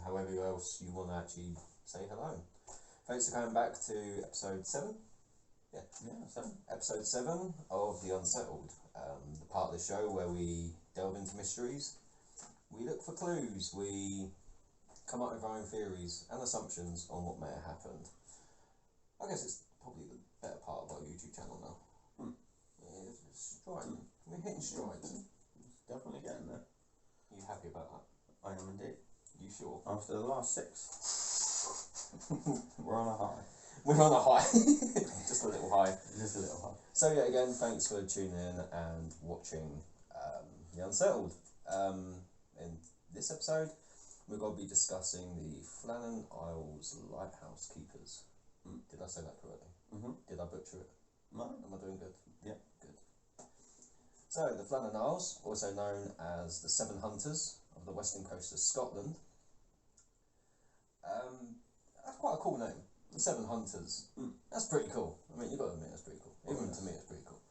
however else you want to actually say hello. Thanks for coming back to episode 7. Yeah, 7. Episode 7 of The Unsettled, the part of the show where we delve into mysteries, we look for clues, we come up with our own theories and assumptions on what may have happened. I guess it's probably the better part of our YouTube channel now. Yeah, it's stride. We're hitting strides. It's definitely getting there. Are you happy about that? I am indeed. You sure? After the last 6, we're on a high. We're on a high. Just a little high. Just a little high. So yeah, again, thanks for tuning in and watching The Unsettled. In this episode, we're going to be discussing the Flannan Isles Lighthouse Keepers. Did I say that correctly? Did I butcher it? No. Am I doing good? Yeah. Good. So, the Flannan Isles, also known as the Seven Hunters of the western coast of Scotland. That's quite a cool name. The Seven Hunters. That's pretty cool. I mean, you've got to admit, that's pretty cool. Even to me, it's pretty cool.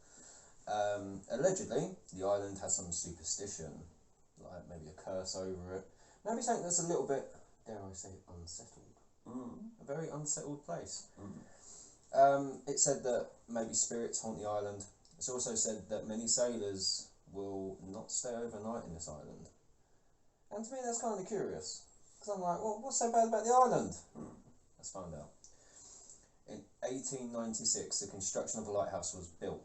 Allegedly, the island has some superstition, like maybe a curse over it. Maybe something that's a little bit, dare I say, unsettled. A very unsettled place. It said that maybe spirits haunt the island. It's also said that many sailors will not stay overnight in this island. And to me, that's kind of curious. Because I'm like, well, what's so bad about the island? Let's find out. In 1896, the construction of a lighthouse was built.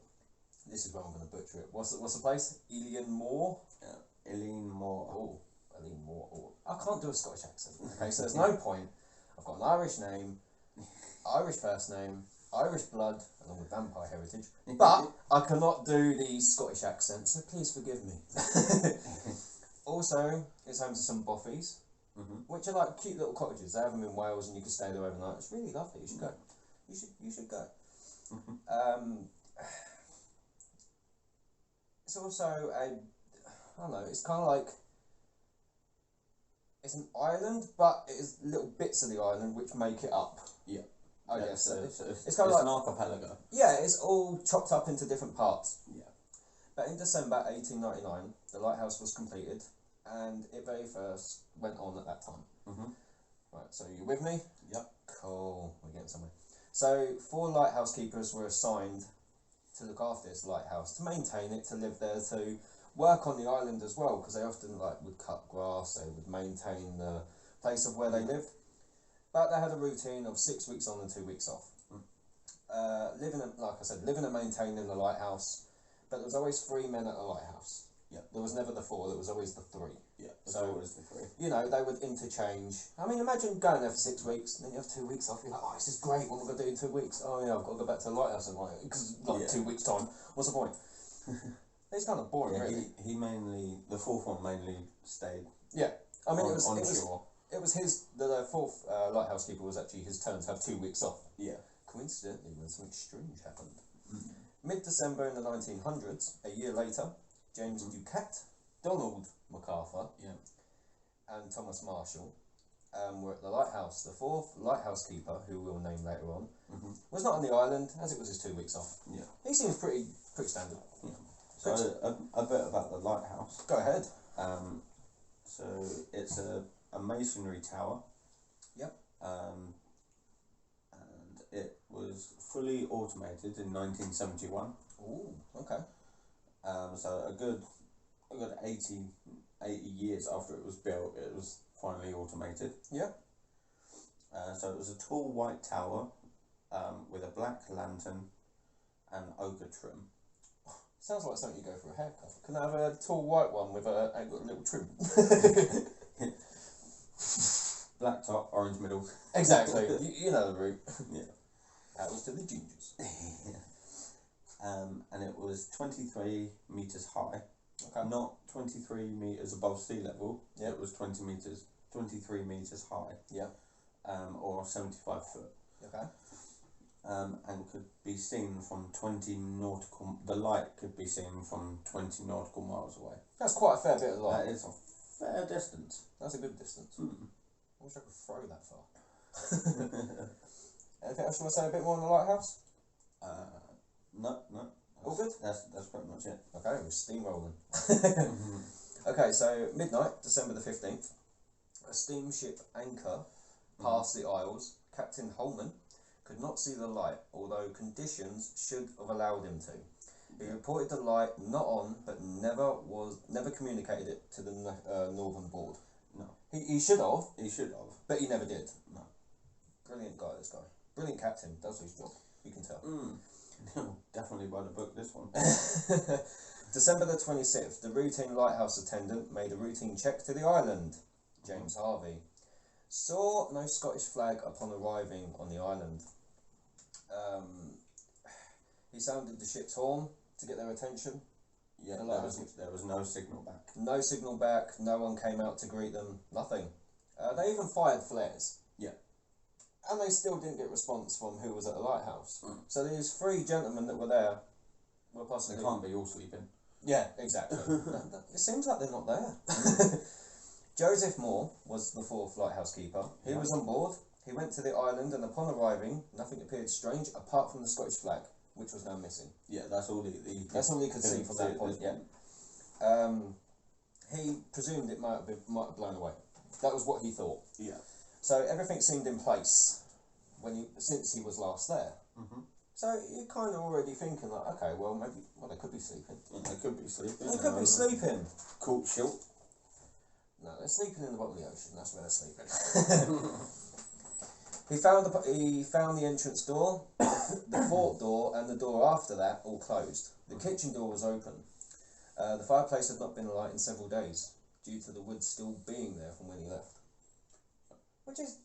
This is where I'm going to butcher it. What's the place? Eilean Moor? Yeah. Eilean Moor. Oh, Eilean Moor. Oh. I can't do a Scottish accent. Okay, so there's no point. I've got an Irish name, Irish first name, Irish blood, along with vampire heritage, but I cannot do the Scottish accent, so please forgive me. Also, it's home to some bothies, which are like cute little cottages. They have them in Wales, and you can stay there overnight. It's really lovely. You should go. You should go. It's also I don't know. It's kind of like it's an island, but it is little bits of the island which make it up. Yeah. I guess so. It's kind of like an archipelago. Yeah, it's all chopped up into different parts. Yeah. But in December 1899, the lighthouse was completed, and it very first went on at that time. Right, so you with me? Yep. Cool, we're getting somewhere. So 4 lighthouse keepers were assigned to look after this lighthouse, to maintain it, to live there, to work on the island as well, because they often would cut grass, they would maintain the place of where they lived. But they had a routine of 6 weeks on and 2 weeks off. Living and maintaining the lighthouse, but there was always 3 men at a lighthouse. Yeah. There was never the 4, there was always the 3. Yeah, so always the 3. You know, they would interchange. I mean, imagine going there for 6 weeks, and then you have 2 weeks off, you're like, oh, this is great, what am I going to do in 2 weeks? Oh yeah, I've got to go back to the lighthouse in because 2 weeks time, what's the point? It's kind of boring, really. He mainly, the 4th one mainly stayed. Yeah, I mean, it was his, the 4th lighthouse keeper was actually his turn to have 2 weeks off. Yeah. Coincidentally, when something strange happened. Mid-December in the 1900s, a year later, James Ducat, Donald MacArthur, and Thomas Marshall were at the lighthouse. The 4th lighthouse keeper, who we'll name later on, was not on the island, as it was his 2 weeks off. Yeah. He seems pretty standard. Yeah. So a bit about the lighthouse. Go ahead. So it's a masonry tower. Yep. And it was fully automated in 1971. Ooh, okay. So a good 80 years after it was built, it was finally automated. Yeah. So it was a tall white tower with a black lantern and ochre trim. Sounds like something you go for a haircut. Can I have a tall white one with a little trim? Black top, orange middle. Exactly. you know the route. Yeah. That was to the gingers. And it was 23 metres high. Okay. Not 23 metres above sea level. Yeah. It was 23 metres high. Yeah. Or 75 foot. Okay. And could be seen from 20 nautical. The light could be seen from 20 nautical miles away. That's quite a fair bit of light. That is a fair distance. That's a good distance. I wish I could throw that far. Anything else you want to say a bit more on the lighthouse? No. All good? That's pretty much it. Okay, we're steamrolling. Okay, so midnight, December the 15th, A steamship anchor passed the Isles. Captain Holman could not see the light, although conditions should have allowed him to. He reported the light not on, but never communicated it to the Northern Board. No. He should have. He should have. But he never did. No. Brilliant guy, this guy. Brilliant captain. Does his job. You can tell. Definitely by the book, this one. December the 26th, the routine lighthouse attendant made a routine check to the island. James Harvey saw no Scottish flag upon arriving on the island. He sounded the ship's horn to get their attention. Yeah, there was no signal back. No signal back, no one came out to greet them, nothing. They even fired flares. Yeah. And they still didn't get response from who was at the lighthouse. So these 3 gentlemen that were there were possibly... They can't be all sleeping. Yeah, exactly. It seems like they're not there. Joseph Moore was the 4th lighthouse keeper. He was on board. He went to the island, and upon arriving, nothing appeared strange apart from the Scottish flag, which was now missing. Yeah, that's all he could see from that point. Yeah. He presumed it might have blown away. That was what he thought. Yeah. So everything seemed in place since he was last there. So you're kind of already thinking like, okay, they could be sleeping. They could be sleeping. They could be sleeping. Caught short. No, they're sleeping in the bottom of the ocean. That's where they're sleeping. He found the entrance door, the fort door, and the door after that all closed. The kitchen door was open. The fireplace had not been alight in several days, due to the wood still being there from when he left. Which is,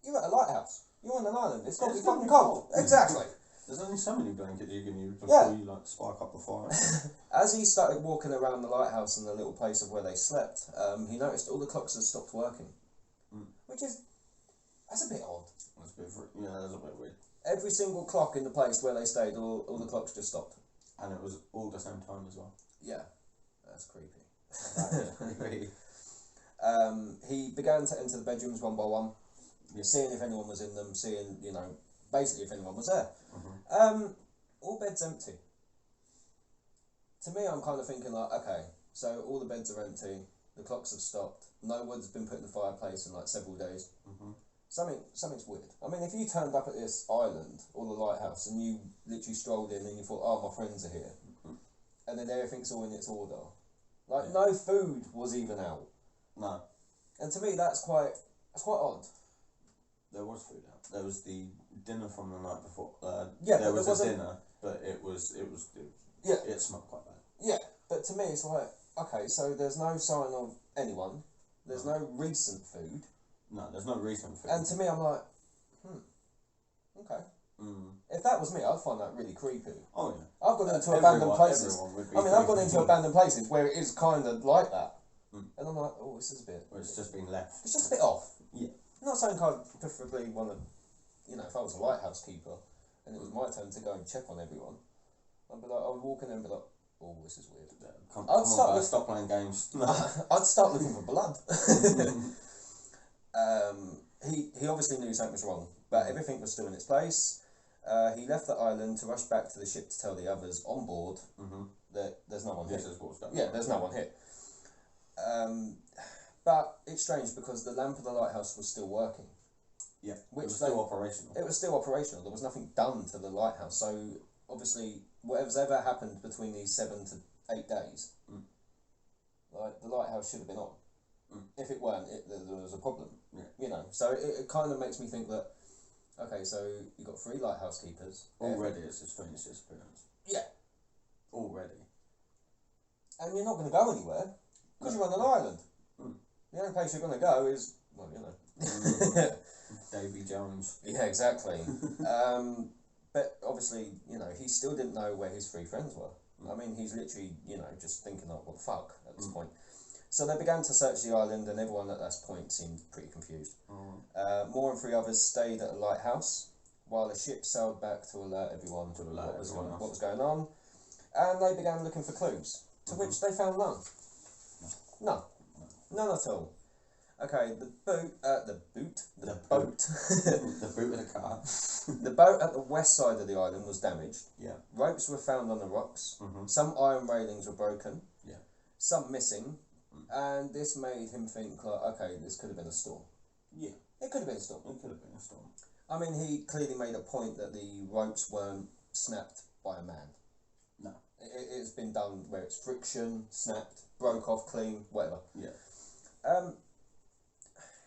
you're at a lighthouse. You're on an island. It's got to be fucking cold. Exactly. There's only so many blankets you can use before you spark up the fire. As he started walking around the lighthouse and the little place of where they slept, he noticed all the clocks had stopped working. Which is, that's a bit odd. That's a bit weird. Every single clock in the place where they stayed, all the clocks just stopped. And it was all the same time as well. Yeah, that's creepy. That is creepy. He began to enter the bedrooms one by one, seeing if anyone was in them, seeing, basically if anyone was there. All beds empty. To me, I'm kind of thinking like, okay, so all the beds are empty, the clocks have stopped, no wood's been put in the fireplace in like several days. Something's weird. I mean, if you turned up at this island or the lighthouse and you literally strolled in and you thought, oh, my friends are here, and then everything's all in its order, like no food was even out. No. And to me, that's quite odd. There was food out. There was the dinner from the night before. There was a dinner, but it smelled quite bad. Yeah, but to me, it's like, okay, so there's no sign of anyone. There's no recent food. No, there's no recent food. And to me, I'm like, okay. If that was me, I'd find that really creepy. Oh yeah. I've gone into abandoned places. I've gone into abandoned places where it is kind of like that. And I'm like, oh, this is a bit... Well, it's just been left. It's just a bit off. Yeah. I'm not saying I'd preferably want to, if I was a lighthouse keeper and it was my turn to go and check on everyone, I would walk in there and be like, oh, this is weird. Stop playing games. I'd start looking for blood. He obviously knew something was wrong, but everything was still in its place. He left the island to rush back to the ship to tell the others on board that there's no one here. There's no one here. But it's strange because the lamp of the lighthouse was still working. Yeah, it was still operational. It was still operational. There was nothing done to the lighthouse. So obviously, whatever's ever happened between these 7 to 8 days, like the lighthouse should have been on. If it weren't, there was a problem. Yeah. So it kind of makes me think that, okay, so you've got 3 lighthouse keepers. Already, it's a strange disappearance. Yeah. Already. And you're not going to go anywhere because you're on an island. The only place you're going to go is, Davy Jones. Yeah, exactly. But obviously, he still didn't know where his 3 friends were. I mean, he's literally, just thinking, like, what the fuck at this point. So they began to search the island, and everyone at that point seemed pretty confused. Moore and 3 others stayed at a lighthouse, while a ship sailed back to alert everyone to what was going on. And they began looking for clues, to which they found none. None. None at all. Okay, the boat. The boot of the car. The boat at the west side of the island was damaged. Yeah. Ropes were found on the rocks. Some iron railings were broken. Yeah. Some missing. And this made him think, like, okay, this could have been a storm. Yeah. It could have been a storm. It could have been a storm. I mean, he clearly made a point that the ropes weren't snapped by a man. No. It's been done where it's friction, snapped, broke off clean, whatever. Yeah.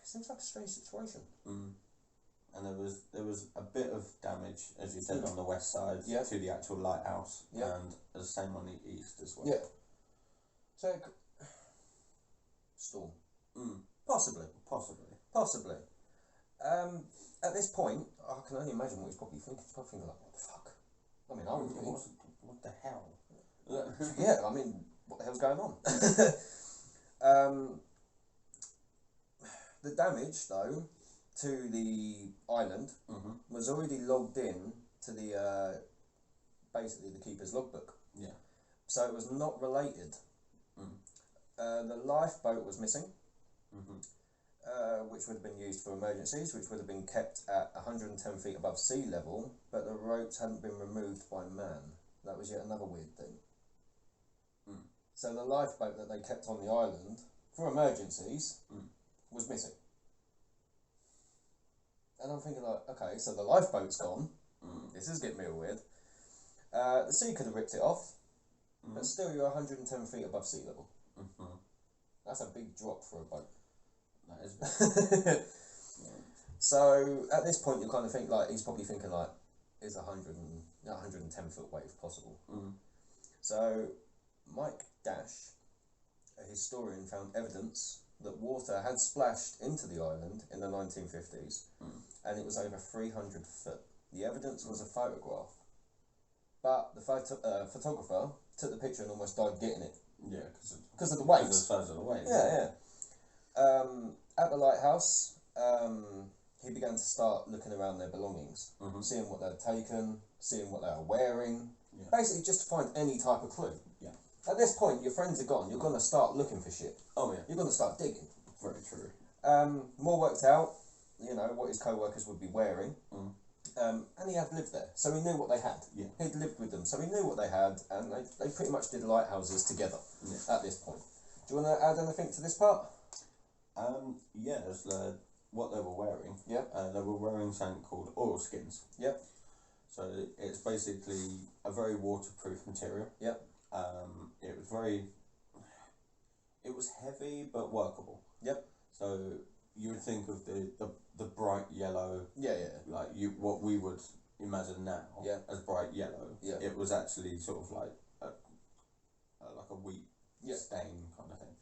Seems like a strange situation. And there was a bit of damage, as you said, on the west side to the actual lighthouse, and the same on the east as well. Yeah. So, storm. Possibly. Possibly. At this point, I can only imagine what he's probably thinking. He's probably thinking, like, what the fuck? I mean, I would think, what the hell? Yeah, I mean, what the hell's going on? The damage, though, to the island was already logged in to the basically the keeper's logbook. Yeah. So it was not related. The lifeboat was missing, which would have been used for emergencies, which would have been kept at 110 feet above sea level, but the ropes hadn't been removed by man. That was yet another weird thing. So the lifeboat that they kept on the island for emergencies was missing. And I'm thinking, like, okay, so the lifeboat's gone. This is getting real weird. The sea could have ripped it off, but still you're 110 feet above sea level. That's a big drop for a boat. That is big. So at this point, you kind of think, like, he's probably thinking, like, is 110 foot wave possible? So Mike Dash, a historian, found evidence that water had splashed into the island in the 1950s, and it was over 300 foot. The evidence was a photograph, but the photographer took the picture and almost died getting it. Yeah, because of the waves. Because of the size of the waves. Yeah. At the lighthouse, he began to start looking around their belongings, seeing what they'd taken, seeing what they were wearing, basically just to find any type of clue. Yeah. At this point, your friends are gone. You're going to start looking for shit. Oh, yeah. You're going to start digging. Very true. More worked out, you know, what his co-workers would be wearing. And he had lived there, so he knew what they had. Yeah. He'd lived with them, so he knew what they had, and they pretty much did lighthouses together at this point. Do you want to add anything to this part? There's what they were wearing. Yeah. They were wearing something called oilskins. Yep. So it's basically a very waterproof material. Yep. It was heavy but workable. Yep. So you would think of the bright yellow. Yeah. Like what we would imagine now as bright yellow. Yeah. It was actually sort of like a wheat stain kind of thing.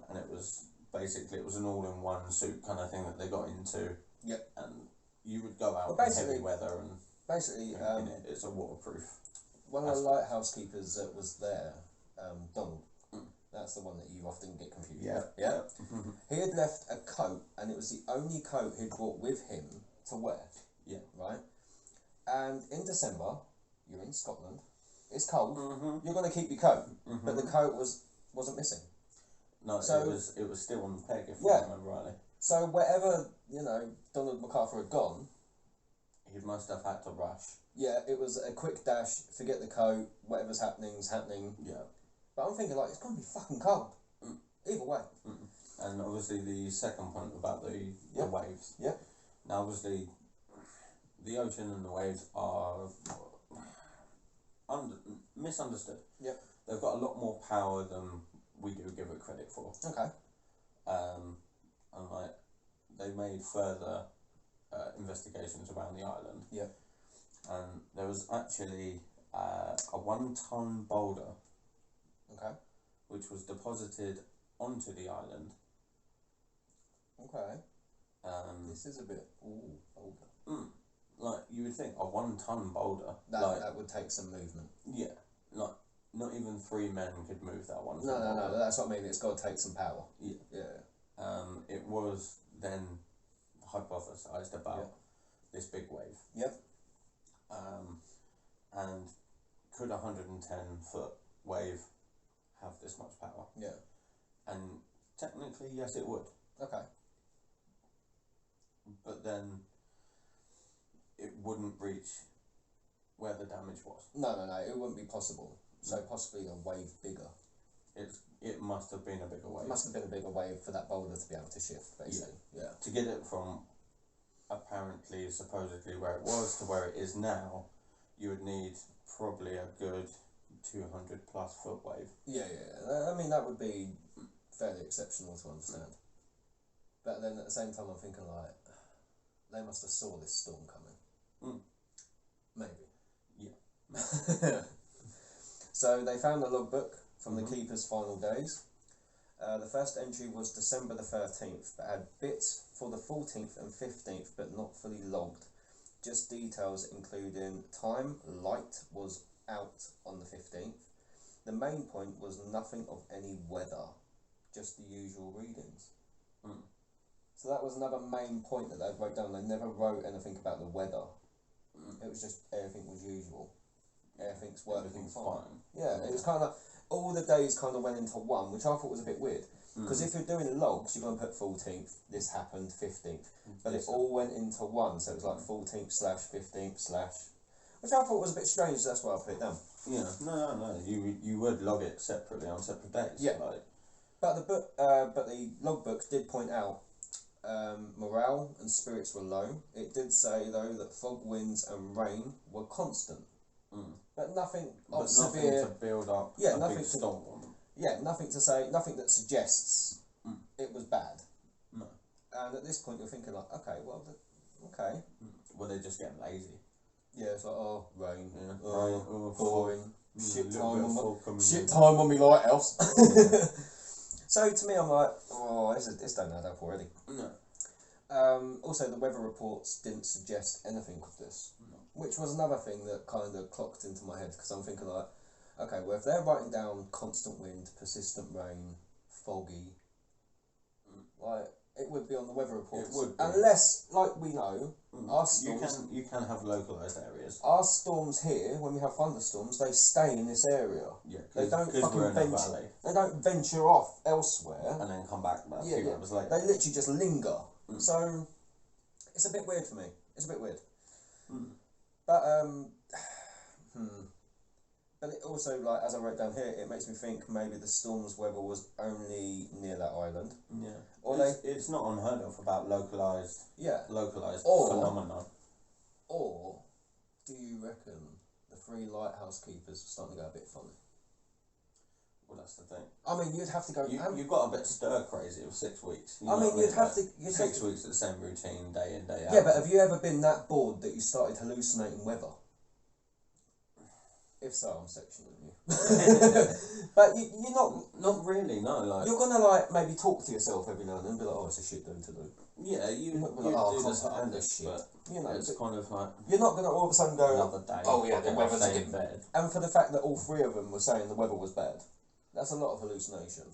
And it was basically an all-in-one suit kind of thing that they got into. Yep. And you would go out in heavy weather and it's a waterproof. One of the lighthouse keepers that was there, Donald. That's the one that you often get confused with. Yeah. He had left a coat, and it was the only coat he'd brought with him to wear. Yeah. Right. And in December, you're in Scotland. It's cold. You're going to keep your coat, but the coat wasn't missing. No, so it was still on the peg, if I remember rightly. So wherever Donald MacArthur had gone, he must have had to rush. Yeah, it was a quick dash. Forget the coat. Whatever's happening's happening. Yeah. But I'm thinking, like, it's going to be fucking cold. Either way. And obviously the second point about the waves. Yeah. Now obviously the ocean and the waves are misunderstood. Yep. They've got a lot more power than we do give it credit for. Okay. And like they made further investigations around the island. Yeah. And there was actually a 1-ton boulder. Okay. Which was deposited onto the island. Okay. This is a bit older. Like you would think, a 1-ton boulder. That would take some movement. Yeah. Like not even 3 men could move that 1-ton No, boulder. that's what I mean. It's got to take some power. Yeah. It was then hypothesized about this big wave. Yep. And could a 110 foot wave have this much power? Yeah. And technically, yes, it would. Okay. But then it wouldn't reach where the damage was. No, it wouldn't be possible. So possibly a wave bigger. it must have been a bigger wave. It must have been a bigger wave for that boulder to be able to shift, basically. Yeah. To get it from apparently, supposedly where it was to where it is now, you would need probably a good 200 plus foot wave. Yeah. I mean, that would be fairly exceptional to understand. But then at the same time, I'm thinking like, they must have saw this storm coming. Maybe. Yeah. So they found the logbook from the keeper's final days. The first entry was December the 13th, but had bits for the 14th and 15th, but not fully logged. Just details including time, light was out on the 15th. The main point was nothing of any weather, just the usual readings. So that was another main point that they wrote down. They never wrote anything about the weather. It was just everything was usual. Everything's working fine. Yeah, it was kind of all the days kind of went into one, which I thought was a bit weird. Because if you're doing logs, you're going to put 14th, this happened, 15th. But it all went into one, so it was like 14th / 15th / which I thought was a bit strange, that's why I put it down. Yeah, no. You would log it separately on separate days. Yeah. But the logbook did point out morale and spirits were low. It did say though that fog, winds and rain were constant. But nothing of severe. Nothing to build up a big storm. Yeah, nothing to say, nothing that suggests it was bad. No. And at this point you're thinking like, okay, well, okay. Well, they're just getting lazy. Yeah, it's like, oh, rain, rain, boring, shit time on me lighthouse. So to me, I'm like, oh, this don't add up already. No. Also, the weather reports didn't suggest anything of this, which was another thing that kind of clocked into my head, because I'm thinking like, okay, well, if they're writing down constant wind, persistent rain, foggy, like, it would be on the weather reports. It would be. Unless, like we know, our storms... You can have localised areas. Our storms here, when we have thunderstorms, they stay in this area. Yeah, they don't fucking venture. They don't venture off elsewhere. And then come back about a few hours later. They literally just linger. So, it's a bit weird for me. It's a bit weird. But, But it also, like, as I wrote down here, it makes me think maybe the storm's weather was only near that island. Yeah. Or it's not unheard of about localised or, phenomenon. Or, do you reckon the 3 lighthouse keepers are starting to go a bit funny? Well, that's the thing. I mean, you'd have to go... You've got a bit stir crazy with 6 weeks. You'd have to... 6 weeks of the same routine, day in, day out. Yeah, but have you ever been that bored that you started hallucinating weather? If so, I'm sectioning you. But you're not... Not really, no. Like, you're going to, like, maybe talk to yourself every now and then and be like, oh, it's a shit thing to do. Yeah, you like, do this shit. You know, it's kind of like... You're not going to all of a sudden go, another day, oh yeah, the weather's getting bad. And for the fact that all 3 of them were saying the weather was bad, that's a lot of hallucination.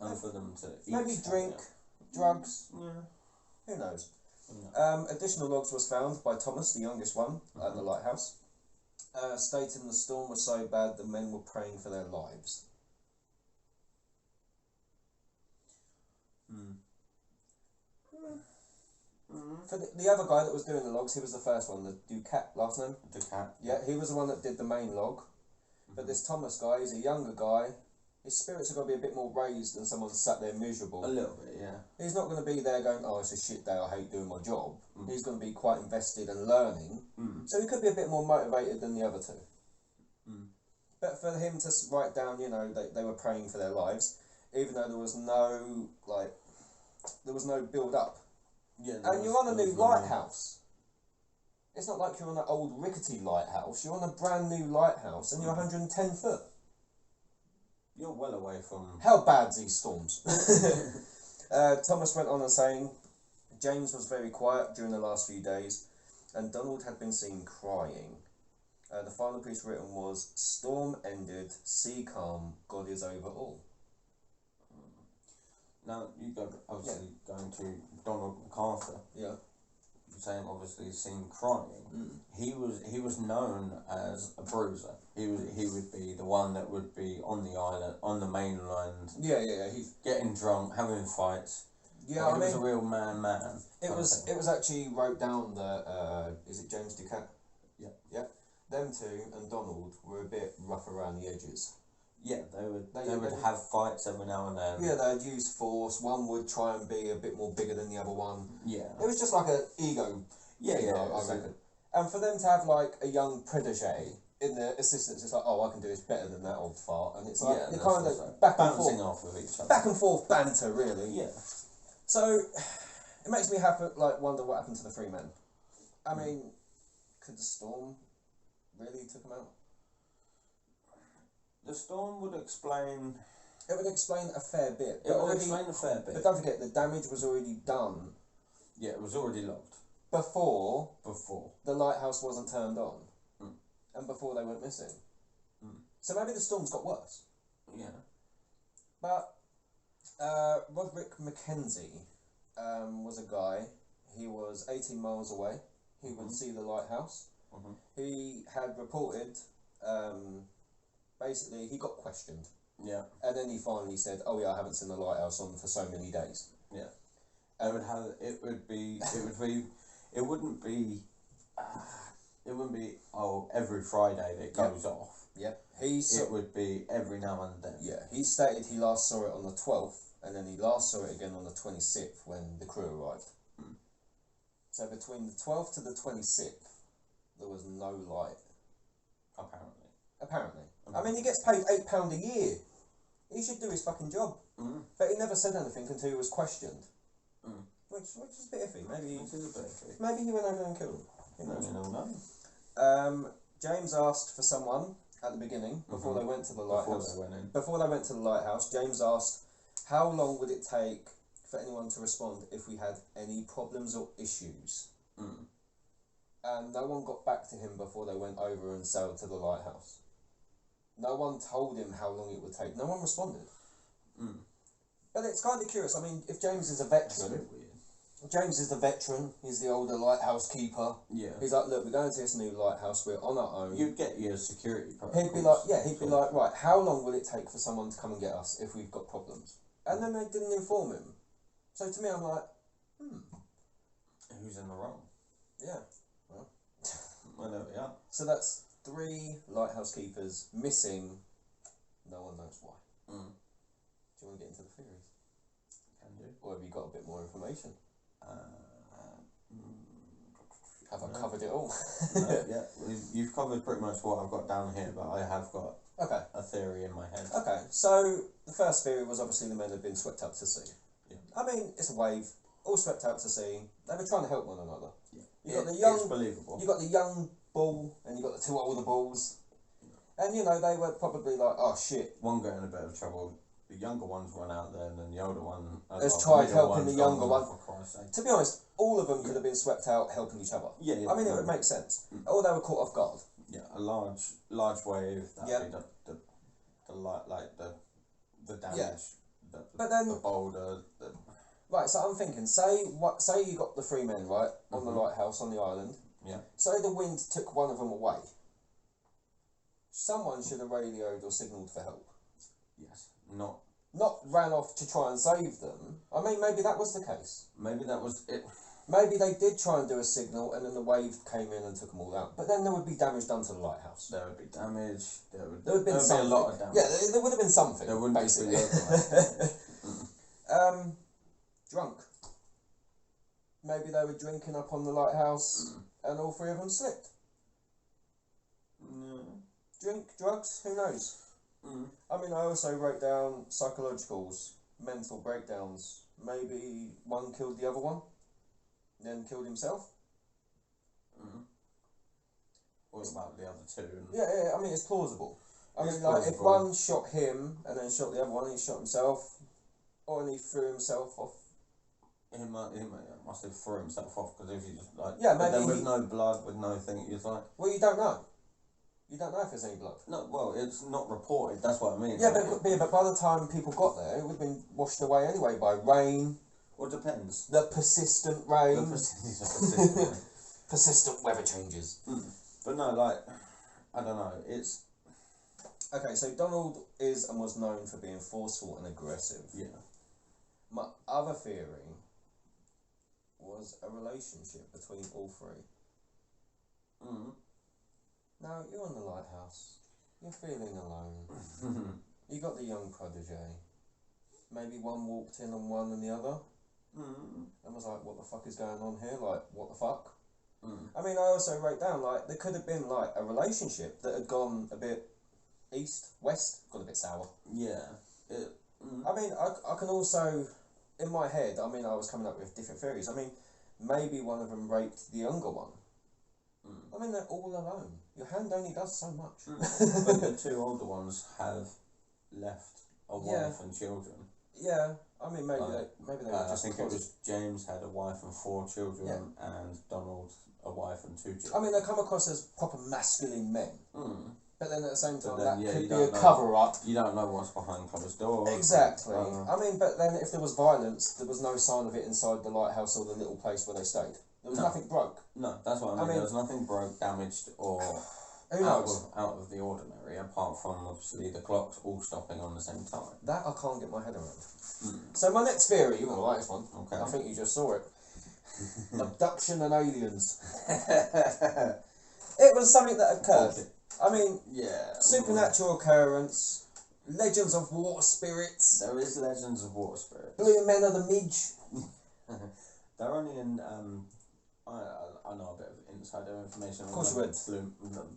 And for them to eat... Maybe drink, drugs, yeah. Who knows? Yeah. Additional logs was found by Thomas, the youngest one, at the lighthouse. Stating the storm was so bad the men were praying for their lives. For the other guy that was doing the logs, he was the first one, the Ducat, last name? Ducat. Yeah, he was the one that did the main log. But this Thomas guy, he's a younger guy. His spirits are going to be a bit more raised than someone sat there miserable. A little bit, yeah. He's not going to be there going, oh, it's a shit day, I hate doing my job. He's going to be quite invested and learning. So he could be a bit more motivated than the other 2. But for him to write down, you know, they were praying for their lives, even though there was no, like, there was no build-up. Yeah, and you're on a new lighthouse. It's not like you're on an old rickety lighthouse. You're on a brand new lighthouse and you're 110 foot. You're well away from... How bad's these storms? Thomas went on and saying, James was very quiet during the last few days and Donald had been seen crying. The final piece written was, storm ended, sea calm, God is over all. Now, you go obviously going to Donald MacArthur. Yeah. Saying obviously seen crying. He was known as a bruiser. He would be the one that would be on the island, on the mainland. Yeah. He's getting drunk, having fights. Yeah, like, he was a real man. It was actually wrote down that is it James Ducat? Yeah. Yeah. Them 2 and Donald were a bit rough around the edges. Yeah, they would have fights every now and then. Yeah, they'd use force. One would try and be a bit more bigger than the other one. Yeah. It was just like an ego. Yeah, thing, I reckon. And for them to have like a young protege in their assistants, it's like, oh, I can do this better than that old fart, and it's like yeah, they're kind of like back and bouncing forth, off with each other. back and forth banter, really. Yeah. So it makes me have to like wonder what happened to the three men. I mean, could the storm really took them out? The storm would explain. It would explain a fair bit. It would explain a fair bit. But don't forget, the damage was already done. Yeah, it was already logged. Before the lighthouse wasn't turned on. And before they went missing. So maybe the storms got worse. Yeah. But Roderick Mackenzie was a guy. He was 18 miles away. He would see the lighthouse. He had reported, basically, he got questioned. Yeah. And then he finally said, oh yeah, I haven't seen the lighthouse on for so many days. Yeah. It wouldn't be, oh, every Friday that it goes off. Yep. It would be every now and then. Yeah. He stated he last saw it on the 12th, and then he last saw it again on the 26th when the crew arrived. So between the 12th to the 26th, there was no light. Apparently. I mean, he gets paid £8 a year. He should do his fucking job. But he never said anything until he was questioned. Which is a bit iffy. Maybe he went over and killed him. James asked for someone at the beginning before they went to the lighthouse. Before they went to the lighthouse, James asked, how long would it take for anyone to respond if we had any problems or issues? And no one got back to him before they went over and sailed to the lighthouse. No one told him how long it would take. No one responded. But it's kind of curious. I mean, if James is a veteran, James is the veteran. He's the older lighthouse keeper. Yeah. He's like, look, we're going to this new lighthouse. We're on our own. You'd get your security protocols. He'd be like, right, how long will it take for someone to come and get us if we've got problems? And then they didn't inform him. So to me, I'm like, who's in the wrong? Yeah. Well, there we are. So that's 3 lighthouse keepers missing. No one knows why. Do you want to get into the theories? Can do. Or have you got a bit more information? Have I covered it all? No, yeah, you've covered pretty much what I've got down here, but I have got a theory in my head. Okay, so the first theory was obviously the men had been swept out to sea. Yeah. I mean, it's a wave, all swept out to sea. They were trying to help one another. Yeah. It's believable. You got the young bull and you got the 2 older bulls. And you know, they were probably like, oh shit. One got in a bit of trouble. The younger one's run out there, and then the older one has tried helping the younger one. To be honest, all of them could have been swept out helping each other. Yeah, I mean, it would make sense. Or they were caught off guard. Yeah, a large wave. That'd be the damage. Yeah. But then the boulder. Right, so I'm thinking, say you got the 3 men right on the lighthouse on the island. Yeah. Say the wind took one of them away. Someone should have radioed or signalled for help. Yes. Not ran off to try and save them. I mean, maybe that was the case. Maybe that was it. Maybe they did try and do a signal and then the wave came in and took them all out. But then there would be damage done to the lighthouse. There would be damage. There would be a lot of damage. Yeah, there would have been something. There wouldn't basically. Drunk. Maybe they were drinking up on the lighthouse and all 3 of them slipped. Drink, drugs, who knows? I mean, I also wrote down psychologicals, mental breakdowns. Maybe one killed the other one, then killed himself. What about the other 2? Yeah, I mean, it's plausible. I mean, like, if one shot him and then shot the other one, he shot himself, or he threw himself off. He must have threw himself off, because if you just like... Yeah, but maybe then with no blood, with no thing, you're like... Well, you don't know. You don't know if there's any blood. No, well, it's not reported, that's what I mean. Yeah, but by the time people got there, it would have been washed away anyway by rain. Well, it depends. The persistent rain. Persistent persistent weather changes. But no, like, I don't know, it's... Okay, so Donald is and was known for being forceful and aggressive. Yeah. My other theory was a relationship between all 3. Now, you're on the lighthouse. You're feeling alone. You got the young protege. Maybe one walked in on one and the other. And was like, what the fuck is going on here? Like, what the fuck? I mean, I also wrote down, like, there could have been, like, a relationship that had gone a bit east, west, gone a bit sour. Yeah. I mean, I can also, in my head, I mean, I was coming up with different theories. I mean, maybe one of them raped the younger one. I mean, they're all alone. Your hand only does so much. But the two older ones have left a wife and children. Yeah, I mean, maybe they were just. I think it was James had a wife and 4 children, and Donald a wife and 2 children. I mean, they come across as proper masculine men. But then at the same time, that could be a cover-up. You don't know what's behind closed doors. Exactly. I mean, but then if there was violence, there was no sign of it inside the lighthouse or the little place where they stayed. There was nothing broke. No, that's what I mean. There was nothing broke, damaged, or out of the ordinary, apart from, obviously, the clocks all stopping on the same time. That I can't get my head around. So my next theory, you're going to like this one. Okay. I think you just saw it. Abduction and aliens. It was something that occurred. Okay. I mean, supernatural occurrence, legends of water spirits. There is legends of water spirits. Blue men of the Midge. They're only in, I know a bit of insider information. Of course you would.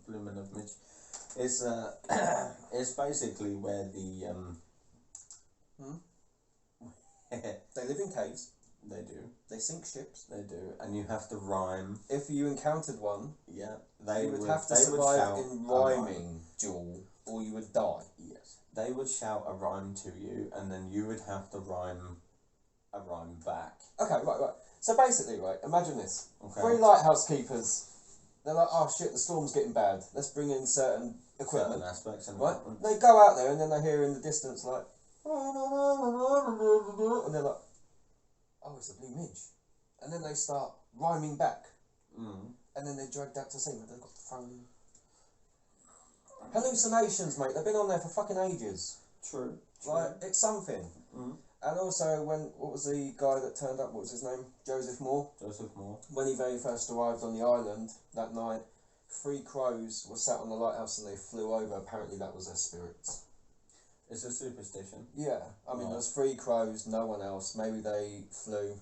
Blue men of Midge. It's, it's basically where the, They live in caves. They do. They sink ships. They do, and you have to rhyme. If you encountered one, you would have to survive in rhyming, Jewel, or you would die. Yes. They would shout a rhyme to you, and then you would have to rhyme a rhyme back. Okay, right. So basically, imagine this. Okay. 3 lighthouse keepers. They're like, oh shit, the storm's getting bad. Let's bring in certain equipment. Certain aspects and right? equipment. They go out there and then they hear in the distance like, and they're like, oh, it's a blue midge. And then they start rhyming back. And then they're dragged out to sea. They've got thrown. Hallucinations, mate. They've been on there for fucking ages. True. Like, it's something. And also, what was the guy that turned up? What was his name? Joseph Moore. When he very first arrived on the island that night, 3 crows were sat on the lighthouse and they flew over. Apparently, that was their spirits. It's a superstition. Yeah, I mean, there's 3 crows, no one else. Maybe they flew.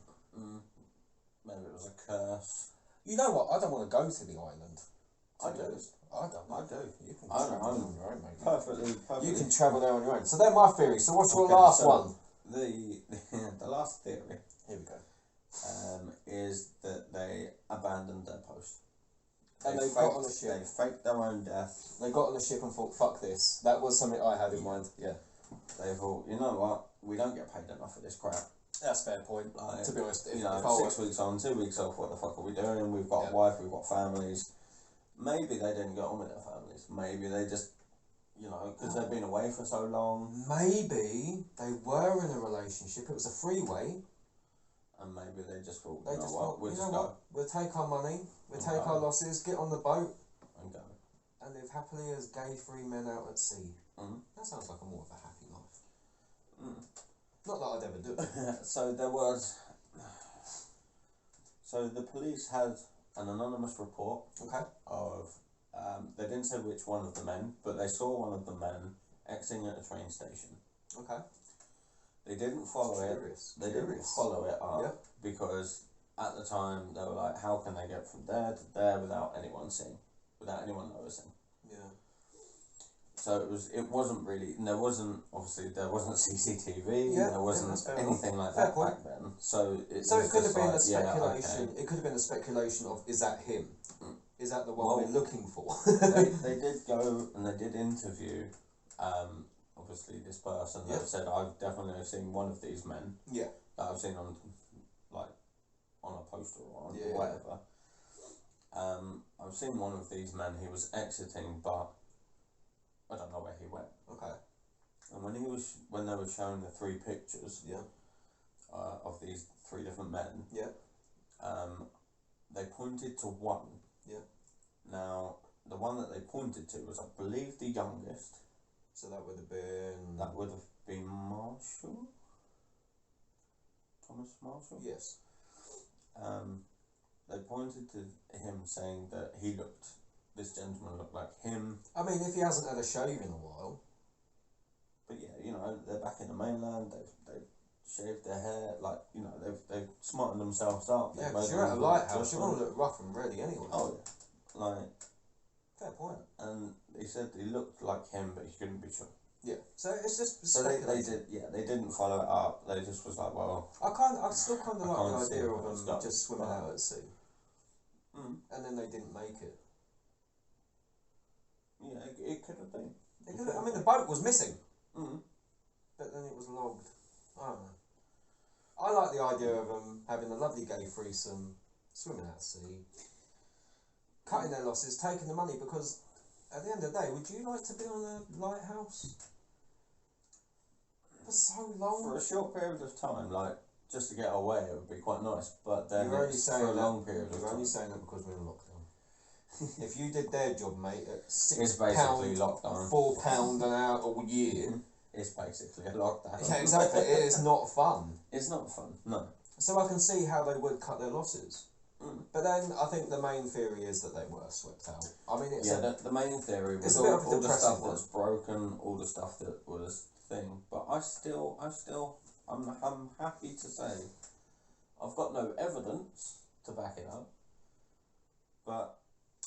Maybe it was a curse. You know what? I don't want to go to the island. I do. I do. You can I travel on your own, mate. Perfectly. You can travel there on your own. So they're my theories. So what's your last one? The last theory. Here we go. Is that they abandoned their post. And they got on a ship. They faked their own death. They got on the ship and thought, fuck this. That was something I had in mind. Yeah. They thought, you know what? We don't get paid enough for this crap. That's a fair point. Like, to be honest, if 6 weeks on, 2 weeks off, what the fuck are we doing? We've got a wife, we've got families. Maybe they didn't get on with their families. Maybe they just, because they've been away for so long. Maybe they were in a relationship. It was a freeway. And maybe they just thought, we'll take our money, we'll take our losses, get on the boat, and go. And live happily as gay 3 men out at sea. That sounds like more of a happy life. Not that I'd ever do it. So the police had an anonymous report. Okay. Of, they didn't say which one of the men, but they saw one of the men exiting at a train station. Okay. They didn't follow it. They didn't follow it up because at the time they were like, how can they get from there to there without anyone seeing, without anyone noticing? Yeah. So it wasn't really. There wasn't CCTV. There wasn't anything like that back then. So it could have been a speculation. It could have been a speculation of, is that him? Is that the one we're looking for? they did go and they did interview. Obviously, this person that said, I've definitely seen one of these men. Yeah. That I've seen on a poster or whatever. I've seen one of these men. He was exiting, but I don't know where he went. Okay. And when they were showing the 3 pictures. Of these 3 different men. They pointed to one. Now, the one that they pointed to was, I believe, the youngest. So that would have been... That would have been Marshall? Thomas Marshall? Yes. They pointed to him saying that this gentleman looked like him. I mean, if he hasn't had a shave in a while... But yeah, you know, they're back in the mainland. They've shaved their hair, like, you know, they've smartened themselves up. Yeah, because you're at a lighthouse, you want to look rough and ready anyway. Oh yeah, like. Fair point. And he said he looked like him, but he couldn't be sure. Yeah, so it's just. So they didn't follow it up. They just was like, well. I still kind of like the idea of them just swimming out at sea. And then they didn't make it. Yeah, it could have been. I mean, the boat was missing. But then it was logged. I don't know. I like the idea of them having a lovely gay threesome, swimming out at sea, cutting their losses, taking the money, because at the end of the day, would you like to be on a lighthouse for so long? For a short period of time, like, just to get away, it would be quite nice, but then you're only saying for a long period of time. You're only saying that because we're in lockdown. If you did their job, mate, at £6, it's basically lockdown. £4 an hour a year, it's basically a lockdown. Yeah, exactly. It is not fun. It's not fun, no. So I can see how they would cut their losses. But then I think the main theory is that they were swept out. I mean, it's the main theory was all the stuff that's broken, all the stuff that was thing. But I'm happy to say, I've got no evidence to back it up. But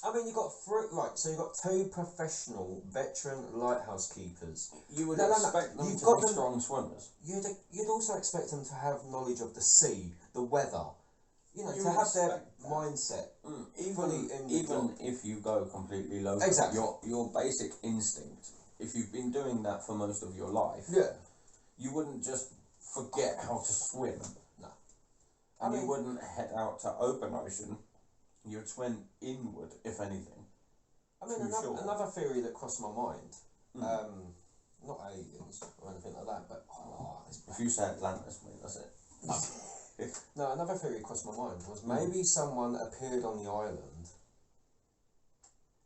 I mean, you've got so you've got two professional veteran lighthouse keepers. You would expect them to be strong swimmers. You'd also expect them to have knowledge of the sea, the weather. You know, to have their mindset fully in the job. If you go completely local, exactly. Your basic instinct, if you've been doing that for most of your life, you wouldn't just forget how to swim. No. And you wouldn't head out to open ocean. You'd swim inward, if anything. I mean, another theory that crossed my mind, not aliens or anything like that, but if you say Atlantis, mate, that's it. No, another theory crossed my mind was maybe someone appeared on the island,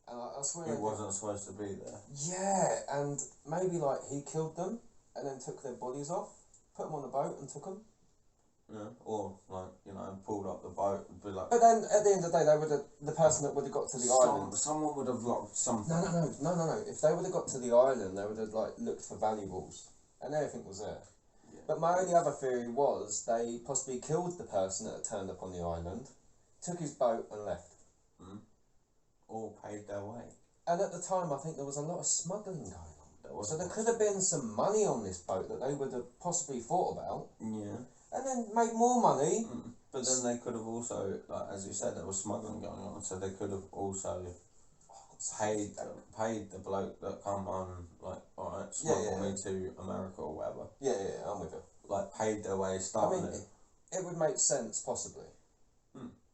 and I swear he wasn't supposed to be there. Yeah, and maybe like he killed them and then took their bodies off, put them on the boat and took them. Yeah, or like, you know, pulled up the boat and be like. But then at the end of the day, the person that would have got to the island. Someone would have locked something. No. If they would have got to the island, they would have like looked for valuables, and everything was there. But my only other theory was they possibly killed the person that had turned up on the island, took his boat and left. Or paid their way. And at the time, I think there was a lot of smuggling going on. So there could have been some money on this boat that they would have possibly thought about. Yeah. And then made more money. But then they could have also, like, as you said, there was smuggling going on, so they could have also paid the bloke that come on, like, alright, smuggle me to America or whatever. Yeah, I'm with you. Like, paid their way, starting it would make sense, possibly,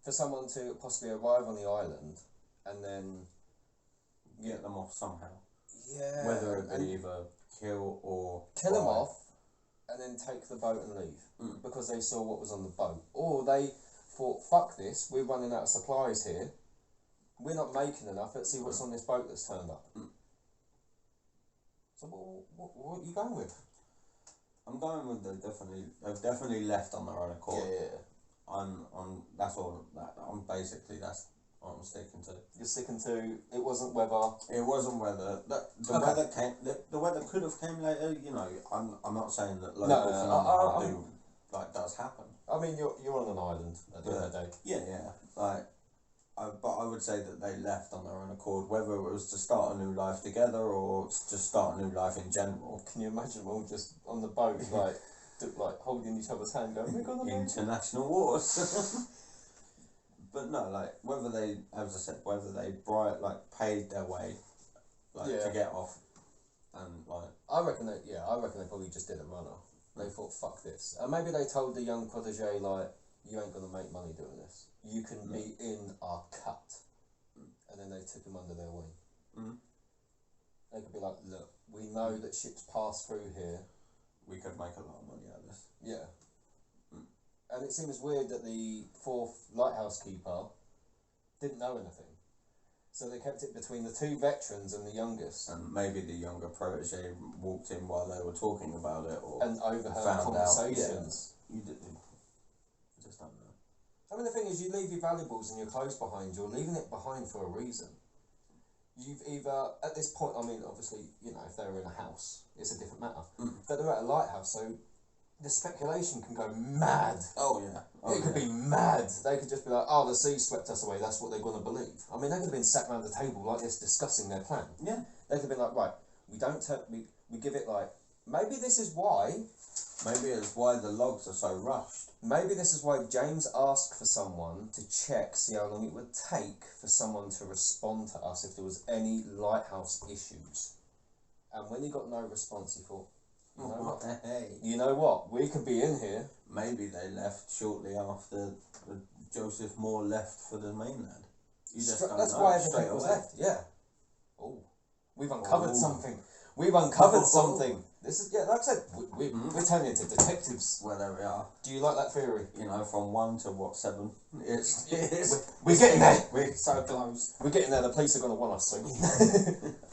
for someone to possibly arrive on the island and then get them off somehow. Yeah. Whether it be either kill them off and then take the boat and leave because they saw what was on the boat. Or they thought, fuck this, we're running out of supplies here. We're not making enough. Let's see what's on this boat that's turned up. So what are you going with? I'm going with they've definitely left on their own accord. Yeah. That's that's what I'm sticking to. You're sticking to it wasn't weather. It wasn't weather. Weather came. The weather could have came later. You know, I'm not saying that local phenomena does happen. I mean, you're on an island at the end of the day. Yeah. But I would say that they left on their own accord, whether it was to start a new life together or to start a new life in general. Can you imagine them all just on the boat, like holding each other's hand, going, "We're gonna make international wars." But no, like whether they paid their way, to get off, and like. I reckon they probably just did a runner. They thought, fuck this, and maybe they told the young protege like, you ain't gonna make money doing this. You can be in our cut. And then they took him under their wing. They could be like, look, we know that ships pass through here. We could make a lot of money out of this. Yeah. And it seems weird that the fourth lighthouse keeper didn't know anything. So they kept it between the two veterans and the youngest. And maybe the younger protege walked in while they were talking about it, and overheard conversations. You just don't know. I mean, the thing is, you leave your valuables and your clothes behind. You're leaving it behind for a reason. you've either, at this point, I mean, obviously, you know, if they were in a house, it's a different matter. But they're at a lighthouse, so the speculation can go mad. Oh, yeah. It could be mad. They could just be like, oh, the sea swept us away, that's what they're going to believe. I mean, they could have been sat around the table like this discussing their plan. Yeah. They could have been like, right, we don't we give it like, maybe this is why. Maybe it's why the logs are so rushed. Maybe this is why James asked for someone to check, see how long it would take for someone to respond to us if there was any lighthouse issues. And when he got no response, he thought, you know what, we could be in here. Maybe they left shortly after Joseph Moore left for the mainland. You just don't That's know why straight everything was away. left, yeah. Oh, we've uncovered something. We've uncovered something. This is, yeah, like I said, we're turning into detectives. Well, there we are. Do you like that theory? You know, from 1 to what, 7? We're getting there. We're so close. We're getting there. The police are going to want us soon.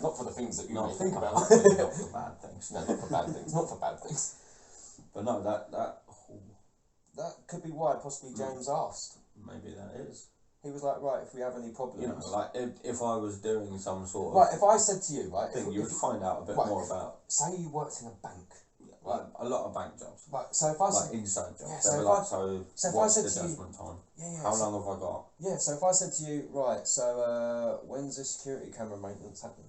Not for the things that you may think about. Not for bad things. No, not for bad things. Not for bad things. But no, that could be why possibly James asked. Maybe that is. He was like, right, if we have any problems... You know, like, if I was doing some sort of... Right, if I said to you, right... thing, you would find out a bit more about... Say you worked in a bank. Like, a lot of bank jobs. Right, so if I said... Like, inside jobs. Yeah, so if like, so if I what's said the to you... judgment time? Yeah, How long have I got? Yeah, so if I said to you, right, so, when's the security camera maintenance happen?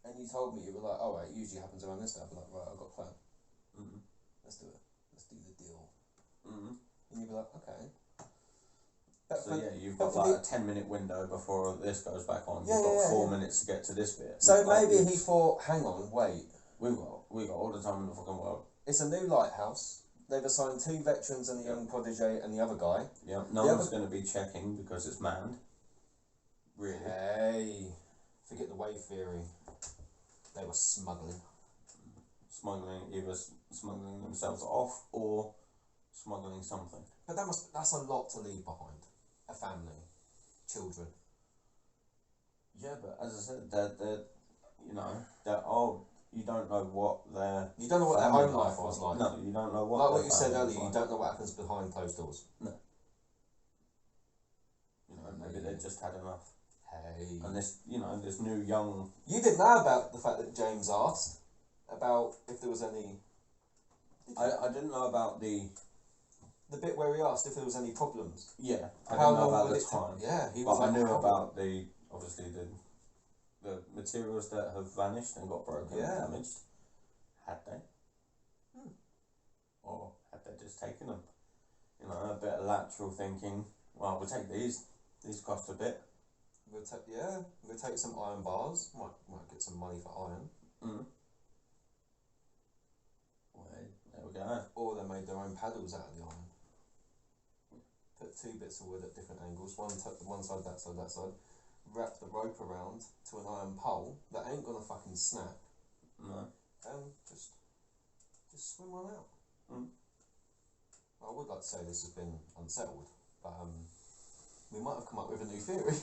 And you told me, you were like, oh, right, it usually happens around this time. I'd be like, right, I've got a plan. Let's do it. Let's do the deal. And you'd be like, okay. So yeah, you've got like a 10-minute window before this goes back on. You've got 4 minutes to get to this bit. So maybe he thought, hang on, wait. We got all the time in the fucking world. It's a new lighthouse. They've assigned 2 veterans and a young protege and the other guy. Yeah, no one's going to be checking because it's manned. Really? Hey, forget the wave theory. They were smuggling. Either smuggling themselves off or smuggling something. But that's a lot to leave behind. A family, children. Yeah, but as I said, they're you don't know what their... You don't know what their home life was like. No, you don't know what... Like what you said earlier, you don't know what happens behind closed doors. No. You know, maybe they just had enough. Hey. And this new young... You didn't know about the fact that James asked about if there was any... I didn't know about the bit where he asked if there was any problems. Yeah, I didn't know about the time. Yeah, but I knew about the materials that have vanished and got broken and damaged. Had they? Or had they just taken them? You know, a bit of lateral thinking. Well, we'll take these. These cost a bit. We'll take some iron bars. Might get some money for iron. Well, there we go. Or they made their own paddles out of the iron. Put 2 bits of wood at different angles, one side, that side, wrap the rope around to an iron pole that ain't gonna fucking snap. No. And just swim on out. I would like to say this has been unsettled, but we might have come up with a new theory.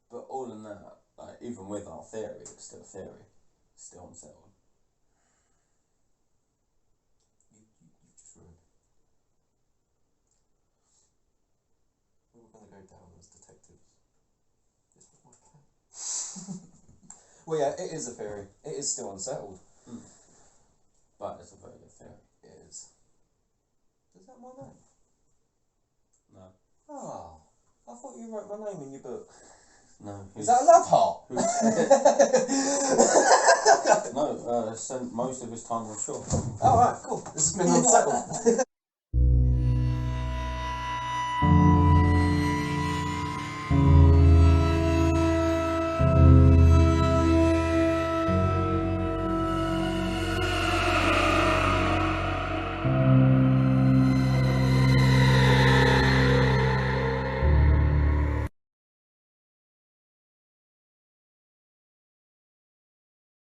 But all in that, like, even with our theory, it's still a theory. It's still unsettled. You just ruined. We were going to go down as detectives. This was my plan. Well, yeah, it is a theory. It is still unsettled. But it's a very good theory. It is. Is that my name? No. Oh, I thought you wrote my name in your book. No. Is that a love heart? No, spent most of his time offshore. Oh, right, cool. This has been unsettled.